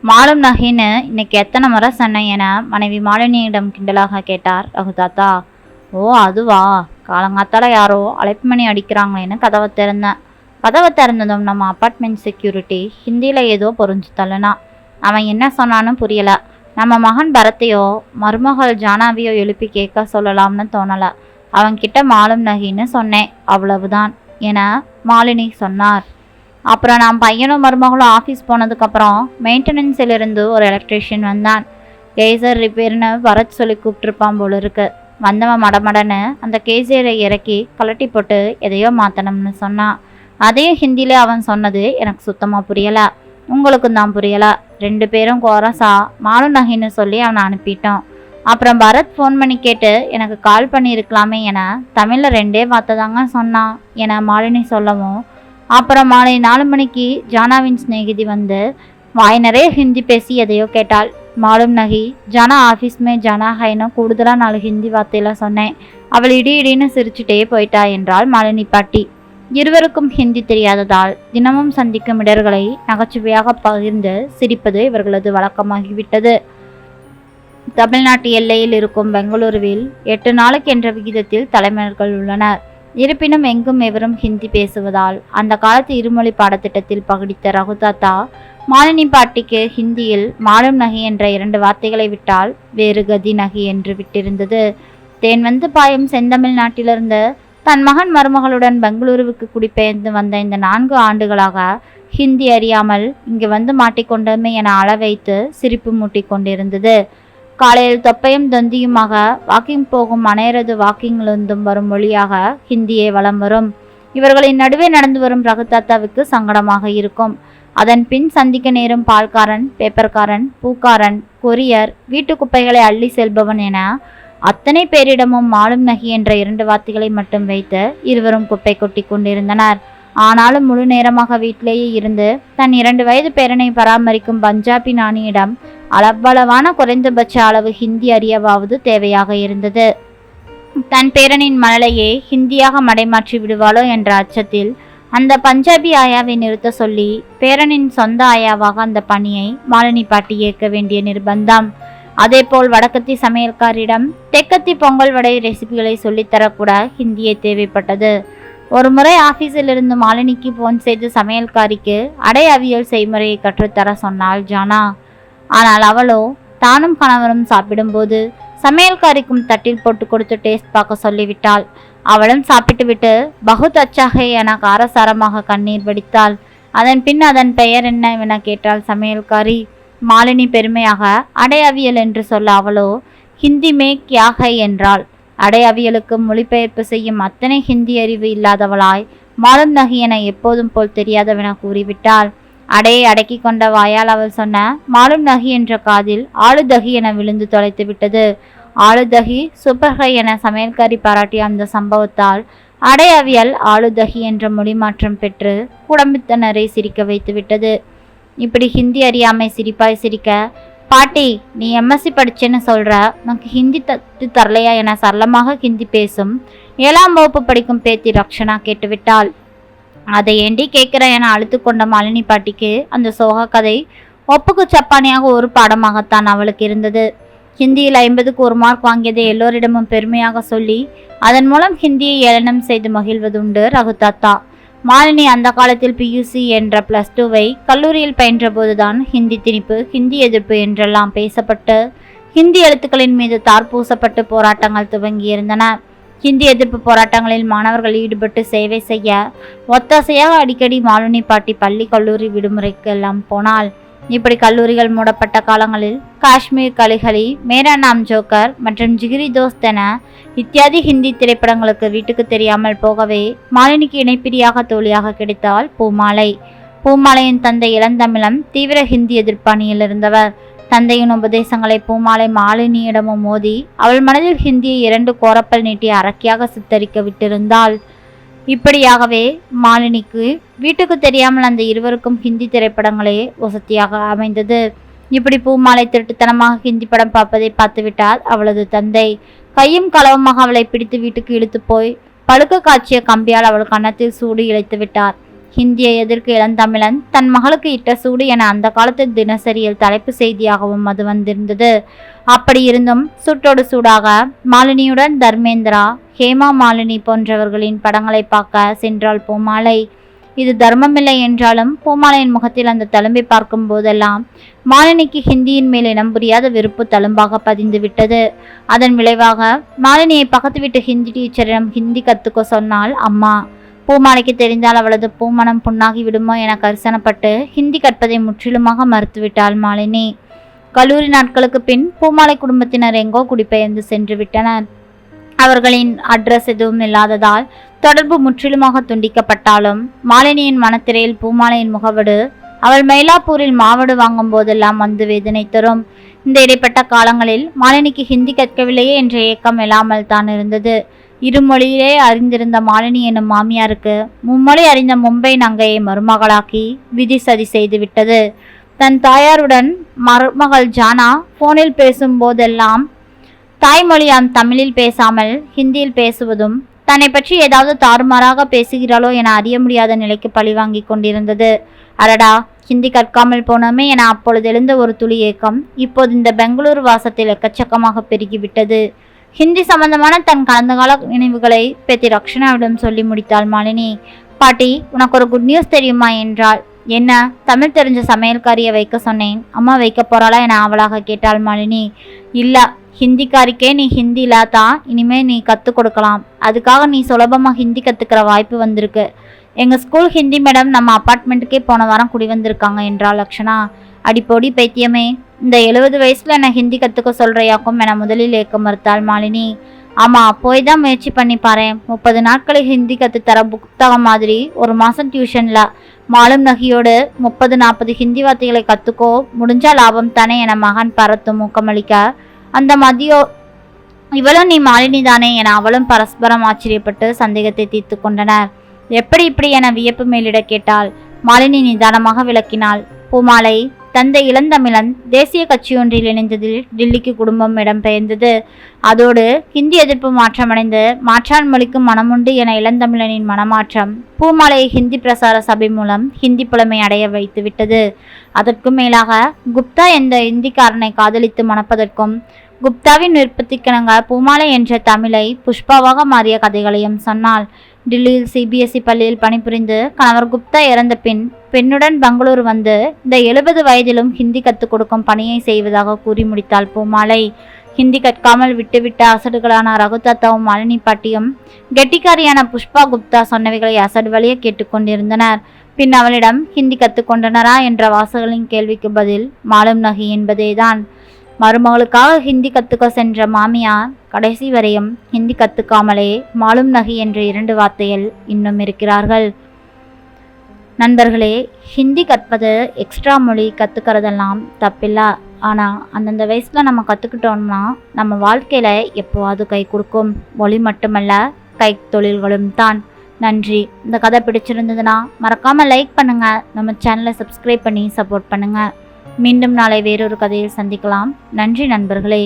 மாலும் நகின்னு இன்னைக்கு எத்தனை முறை சொன்னேன் என மனைவி மாலினியிடம் கிண்டலாக கேட்டார் ரகு தாத்தா. ஓ அதுவா, காலங்காத்தால யாரோ அழைப்பு மணி அடிக்கிறாங்களேன்னு கதவை திறந்ததும் நம்ம அப்பார்ட்மெண்ட் செக்யூரிட்டி ஹிந்தியில் ஏதோ பொறிஞ்சு தள்ளுனா. அவன் என்ன சொன்னான்னு புரியல. நம்ம மகன் பரத்தையோ மருமகள் ஜானாவியோ எழுப்பி கேட்க சொல்லலாம்னு தோணலை. அவன்கிட்ட மாலும் நகின்னு சொன்னேன், அவ்வளவுதான் என மாலினி சொன்னார். அப்புறம் நான் பையனும் மருமகளும் ஆஃபீஸ் போனதுக்கப்புறம் மெயின்டெனன்ஸிலிருந்து ஒரு எலக்ட்ரிஷியன் வந்தான். கேசர் ரிப்பேர்னு வரச் சொல்லி கூப்பிட்டுருப்பான் போல இருக்கு. வந்தவன் மடமடன்னு அந்த கேசரை இறக்கி கலட்டி போட்டு எதையோ மாற்றணும்னு சொன்னான். அதையும் ஹிந்தியில் அவன் சொன்னது எனக்கு சுத்தமாக புரியலை, உங்களுக்கும் தான் புரியலை. 2 பேரும் கோரஸா மாலு நகின்னு சொல்லி அவனை அனுப்பிட்டோம். அப்புறம் பரத் ஃபோன் பண்ணி கேட்டு எனக்கு கால் பண்ணியிருக்கலாமே என தமிழில் 2 வார்த்தை தாங்க சொன்னான் என மாலினி சொல்லவும், அப்புறம் மாலை 4 மணிக்கு ஜானாவின் சிநேகிதி வந்து வாய் நிறைய ஹிந்தி பேசி எதையோ கேட்டாள். மாலும் நகி ஜானா ஆஃபீஸ்மே ஜானா ஹைன்னு கூடுதலாக 4 ஹிந்தி வார்த்தையில் சொன்னேன். அவள் இடின்னு சிரிச்சுட்டே போயிட்டா என்றாள் மாலினி பாட்டி. இருவருக்கும் ஹிந்தி தெரியாததால் தினமும் சந்திக்கும் இடர்களை நகைச்சுவையாக பகிர்ந்து சிரிப்பது இவர்களது வழக்கமாகிவிட்டது. தமிழ்நாட்டு எல்லையில் இருக்கும் பெங்களூருவில் 8 நாளுக்கு என்ற விகிதத்தில் தலைமர்கள் உள்ளனர். இருப்பினும் எங்கும் எவரும் ஹிந்தி பேசுவதால் அந்த காலத்து இருமொழி பாடத்திட்டத்தில் பகிடித்த ரகு தாத்தா மாலினி பாட்டிக்கு ஹிந்தியில் மாலும் நகி என்ற 2 வார்த்தைகளை விட்டால் வேறு கதி நகி என்று விட்டிருந்தது. தேன் வந்து பாயும் செந்தமிழ்நாட்டிலிருந்து தன் மகன் மருமகளுடன் பெங்களூருவுக்கு குடிபெயர்ந்து வந்த இந்த 4 ஆண்டுகளாக ஹிந்தி அறியாமல் இங்கு வந்து மாட்டிக்கொண்டமே என அள வைத்து சிரிப்பு மூட்டி கொண்டிருந்தது. காலையில் தொப்பையும் தொந்தியுமாக வாக்கிங் போகும் அனைவரது வாக்கிங்கிலிருந்தும் வரும் மொழியாக ஹிந்தியே வலம் வரும். இவர்களின் நடுவே நடந்து வரும் ரகு தாத்தாவுக்கு சங்கடமாக இருக்கும். அதன் பின் சந்திக்க நேரும் பால்காரன், பேப்பர்காரன், பூக்காரன், கொரியர், வீட்டு குப்பைகளை அள்ளி செல்பவன் என அத்தனை பேரிடமும் மாலும் நகி என்ற 2 வார்த்தைகளை மட்டும் வைத்து இருவரும் குப்பை கொட்டி கொண்டிருந்தனர். ஆனாலும் முழு நேரமாக வீட்டிலேயே இருந்து தன் 2 வயது பேரனை பராமரிக்கும் பஞ்சாபி நாணியிடம் அளவளவான குறைந்தபட்ச அளவு ஹிந்தி அறியவாவது தேவையாக இருந்தது. தன் பேரனின் மழலையே ஹிந்தியாக மடைமாற்றி விடுவாளோ என்ற அச்சத்தில் அந்த பஞ்சாபி ஆயாவை நிறுத்த சொல்லி பேரனின் சொந்த ஆயாவாக அந்த பணியை மாலினி பாட்டி ஏற்க வேண்டிய நிர்பந்தம். அதேபோல் வடக்கத்தி சமையல்காரிடம் தெற்கத்தி பொங்கல் வடை ரெசிபிகளை சொல்லித்தரக்கூட ஹிந்தியே தேவைப்பட்டது. ஒரு முறை ஆஃபீஸில் இருந்து மாலினிக்கு போன் செய்து சமையல்காரிக்கு அடை அவியல் செய்முறையை கற்றுத்தர சொன்னாள் ஜானா. ஆனால் அவளோ தானும் கணவரும் சாப்பிடும்போது சமையல்காரிக்கும் தட்டில் போட்டு கொடுத்து டேஸ்ட் பார்க்க சொல்லிவிட்டாள். அவளும் சாப்பிட்டு விட்டு பகுத் அச்சாகே என காரசாரமாக கண்ணீர் வடித்தாள். அதன் பின் அதன் பெயர் என்ன என கேட்டாள் சமையல்காரி. மாலினி பெருமையாக அடை அவியல் என்று சொல்ல அவளோ ஹிந்தி மே கியா ஹை என்றாள். அடை அவியலுக்கு மொழிபெயர்ப்பு செய்யும் அத்தனை ஹிந்தி அறிவு இல்லாதவளாய் மாலும் நகி என எப்போதும் போல் தெரியாதவென கூறிவிட்டாள். அடையை அடக்கி கொண்ட வாயால் அவள் சொன்ன மாலும் நகி என்ற காதில் ஆளுதகி என விழுந்து தொலைத்து விட்டது. ஆளுதகி சூப்பர்ஹை என சமையல்காரி பாராட்டிய அந்த சம்பவத்தால் அடை அவியல் ஆளுதகி என்ற மொழி மாற்றம் பெற்று குடும்பத்தினரை சிரிக்க வைத்து விட்டது. இப்படி ஹிந்தி அறியாமை சிரிப்பாய் சிரிக்க, பாட்டி நீ எம்எஸ்சி படிச்சேன்னு சொல்ற, உனக்கு ஹிந்தி தரலையா என சரளமாக ஹிந்தி பேசும் 7ஆம் வகுப்பு படிக்கும் பேத்தி ரக்ஷனா கேட்டுவிட்டாள். அதை ஏண்டி கேட்குற என அழுத்து கொண்ட மாலினி பாட்டிக்கு அந்த சோக கதை ஒப்புக்கு சப்பானியாக ஒரு பாடமாகத்தான் அவளுக்கு இருந்தது. ஹிந்தியில் 50க்கு 1 மார்க் வாங்கியதை எல்லோரிடமும் பெருமையாக சொல்லி அதன் மூலம் ஹிந்தியை ஏளனம் செய்து மகிழ்வதுண்டு ரகு தாத்தா. மாலினி அந்த காலத்தில் பியூசி என்ற +2வை கல்லூரியில் பயின்ற போதுதான் ஹிந்தி திணிப்பு, ஹிந்தி எதிர்ப்பு என்றெல்லாம் பேசப்பட்டு ஹிந்தி எழுத்துக்களின் மீது தார்பூசப்பட்டு போராட்டங்கள் துவங்கியிருந்தன. ஹிந்தி எதிர்ப்பு போராட்டங்களில் மாணவர்கள் ஈடுபட்டு சேவை செய்ய ஒத்தாசையாக அடிக்கடி மாலினி பாட்டி பள்ளி கல்லூரி விடுமுறைக்கு எல்லாம் போனாள். இப்படி கல்லூரிகள் மூடப்பட்ட காலங்களில் காஷ்மீர் கலிகளி, மேரா நாம் ஜோக்கர் மற்றும் ஜிகிரி தோஸ்த் என இத்தியாதி ஹிந்தி திரைப்படங்களுக்கு வீட்டுக்கு தெரியாமல் போகவே மாலினிக்கு இணைப்பிரியாக தோழியாக கிடைத்தாள் பூமாலை. பூமாலையின் தந்தை இளந்தமிழம் தீவிர ஹிந்தி எதிர்ப்பாணியில் இருந்தவர். தந்தையின் உபதேசங்களை பூமாலை மாலினியிடமும் மோதி அவள் மனதில் ஹிந்தியை 2 கோரப்பல் நீட்டி அரக்கியாக சித்தரிக்க விட்டிருந்தாள். இப்படியாகவே மாலினிக்கு வீட்டுக்கு தெரியாமல் அந்த இருவருக்கும் ஹிந்தி திரைப்படங்களே வசதியாக அமைந்தது. இப்படி பூமாலை திருட்டுத்தனமாக ஹிந்தி படம் பார்ப்பதை பார்த்துவிட்டார் அவளது தந்தை. கையும் களவுமாக அவளை பிடித்து வீட்டுக்கு இழுத்து போய் பழுக்க காய்ச்சிய கம்பியால் அவள் கன்னத்தில் சூடு இழைத்து விட்டார். ஹிந்தியை எதிர்க்க இளந்தமிழன் தன் மகளுக்கு இட்ட சூடு என அந்த காலத்து தினசரியில் தலைப்பு செய்தியாகவும் அது வந்திருந்தது. அப்படி இருந்தும் சூட்டோடு சூடாக மாலினியுடன் தர்மேந்திரா, ஹேமா மாலினி போன்றவர்களின் படங்களை பார்க்க சென்றாள் பூமாலை. இது தர்மமில்லை என்றாலும் பூமாலையின் முகத்தில் அந்த தழும்பை பார்க்கும் போதெல்லாம் மாலினிக்கு ஹிந்தியின் மேல் இனம் புரியாத வெறுப்பு தழும்பாக பதிந்து விட்டது. அதன் விளைவாக மாலினியை பக்கத்து வீட்டு ஹிந்தி டீச்சரிடம் ஹிந்தி கற்றுக்க சொன்னாள் அம்மா. பூமாலைக்கு தெரிந்தால் அவளது பூமணம் புண்ணாகி விடுமோ என கரிசனப்பட்டு ஹிந்தி கற்பதை முற்றிலுமாக மறுத்துவிட்டாள் மாலினி. கல்லூரி நாட்களுக்கு பின் பூமாலை குடும்பத்தினர் எங்கோ குடிபெயர்ந்து சென்று விட்டனர். அவர்களின் அட்ரஸ் எதுவும் இல்லாததால் தொடர்பு முற்றிலுமாக துண்டிக்கப்பட்டாலும் மாலினியின் மனத்திரையில் பூமாலையின் முகவடு அவள் மயிலாப்பூரில் மாவடு வாங்கும் போதெல்லாம் வந்து வேதனை தரும். இந்த இடைப்பட்ட காலங்களில் மாலினிக்கு ஹிந்தி கற்கவில்லையே என்ற ஏக்கம் இல்லாமல் தான் இருந்தது. இருமொழியிலே அறிந்திருந்த மாலினி எனும் மாமியாருக்கு மும்மொழி அறிந்த மும்பை நங்கையை மருமகளாக்கி விதி சதி செய்து விட்டது. தன் தாயாருடன் மருமகள் ஜானா போனில் பேசும் போதெல்லாம் தாய்மொழியாம் தமிழில் பேசாமல் ஹிந்தியில் பேசுவதும் தன்னை பற்றி ஏதாவது தாறுமாறாக பேசுகிறாளோ என அறிய முடியாத நிலைக்கு பழிவாங்கி கொண்டிருந்தது. அடடா, ஹிந்தி கற்காமல் போனோமே என அப்பொழுது எழுந்த ஒரு துளி ஏக்கம் இப்போது இந்த பெங்களூரு வாசத்தில் எக்கச்சக்கமாக பெருகிவிட்டது. ஹிந்தி சம்பந்தமான தன் கடந்த கால நினைவுகளை பேத்தி ரக்ஷனாவிடம் சொல்லி முடித்தாள் மாலினி. பாட்டி, உனக்கு ஒரு குட் நியூஸ் தெரியுமா என்றாள். என்ன? தமிழ் தெரிஞ்ச சமையல்காரியை வைக்க சொன்னேன், அம்மா வைக்க போறாளா என ஆவலாக கேட்டாள் மாலினி. இல்ல, ஹிந்திக்காரிக்கே நீ ஹிந்தில தான் இனிமே நீ கற்றுக் கொடுக்கலாம். அதுக்காக நீ சுலபமாக ஹிந்தி கற்றுக்கிற வாய்ப்பு வந்திருக்கு. எங்கள் ஸ்கூல் ஹிந்தி மேடம் நம்ம அப்பார்ட்மெண்ட்டுக்கே போன வாரம் குடி வந்திருக்காங்க என்றாள் லக்ஷனா. அடிப்பொடி பைத்தியமே, இந்த 70 வயசுல என்னை ஹிந்தி கற்றுக்க சொல்கிறையாக்கும் என முதலில் ஏற்க மறுத்தாள் மாலினி. ஆமாம், போய் தான் முயற்சி பண்ணி பாரு. 30 நாட்களில் ஹிந்தி கற்றுத்தர புத்தகம் மாதிரி ஒரு மாதம் டியூஷனில் மாலும் நகியோடு 30-40 ஹிந்தி வார்த்தைகளை கற்றுக்கோ, முடிஞ்சால் லாபம் தானே என மகன் பரத்தும் ஊக்கமளிக்க, அந்த மதியோ இவளும் நீ மாலினி தானே என அவளும் பரஸ்பரம் ஆச்சரியப்பட்டு சந்தேகத்தை தீர்த்து கொண்டனர். எப்படி இப்படி என வியப்பு மேலிட கேட்டாள். மாலினி நிதானமாக விளக்கினாள். பூமாலை தந்தை இளந்தமிழன் தேசிய கட்சியொன்றில் இணைந்ததில் டில்லிக்கு குடும்பம் இடம்பெயர்ந்தது. அதோடு ஹிந்தி எதிர்ப்பு மாற்றமடைந்து மாற்றான் மொழிக்கு மனமுண்டு என இளந்தமிழனின் மனமாற்றம் பூமாலையை ஹிந்தி பிரசார சபை மூலம் ஹிந்தி புலமை அடைய வைத்து விட்டது. அதற்கும் மேலாக குப்தா என்ற இந்திக்காரனை காதலித்து மணப்பதற்கும் குப்தாவின் விருப்பத்திக்கிணங்க பூமாலை என்ற தமிழை புஷ்பாவாக மாறிய கதைகளையும் சொன்னாள். டில்லியில் சிபிஎஸ்இ பள்ளியில் பணிபுரிந்து கணவர் குப்தா இறந்த பின் பெண்ணுடன் பெங்களூரு வந்து இந்த 70 வயதிலும் ஹிந்தி கற்றுக் கொடுக்கும் பணியை செய்வதாக கூறி முடித்தாள் பூமாலை. ஹிந்தி கற்காமல் விட்டுவிட்ட அசடுகளான ரகுதாத்தாவும் மாலினி பாட்டியும் கெட்டிக்காரியான புஷ்பா குப்தா சொன்னவைகளை அசடு வழிய கேட்டுக்கொண்டிருந்தனர். பின் அவளிடம் ஹிந்தி கற்றுக்கொண்டனரா என்ற வாசகர்களின் கேள்விக்கு பதில் மாலும் நகி என்பதேதான். மருமகளுக்காக ஹிந்தி கற்றுக்க சென்ற மாமியார் கடைசி வரையும் ஹிந்தி கற்றுக்காமலே மாலும் நகி என்ற 2 வார்த்தைகள் இன்னும் இருக்கிறார்கள். நண்பர்களே, ஹிந்தி கற்பது எக்ஸ்ட்ரா மொழி கற்றுக்கிறதெல்லாம் தப்பில்லை. ஆனால் அந்தந்த வயசில் நம்ம கற்றுக்கிட்டோம்னா நம்ம வாழ்க்கையில் எப்போவாது கை கொடுக்கும். மொழி மட்டுமல்ல, கை தொழில்களும் தான். நன்றி. இந்த கதை பிடிச்சிருந்ததுன்னா மறக்காமல் லைக் பண்ணுங்கள், நம்ம சேனலை சப்ஸ்கிரைப் பண்ணி சப்போர்ட் பண்ணுங்கள். மீண்டும் நாளை வேறொரு கதையில் சந்திக்கலாம். நன்றி நண்பர்களே.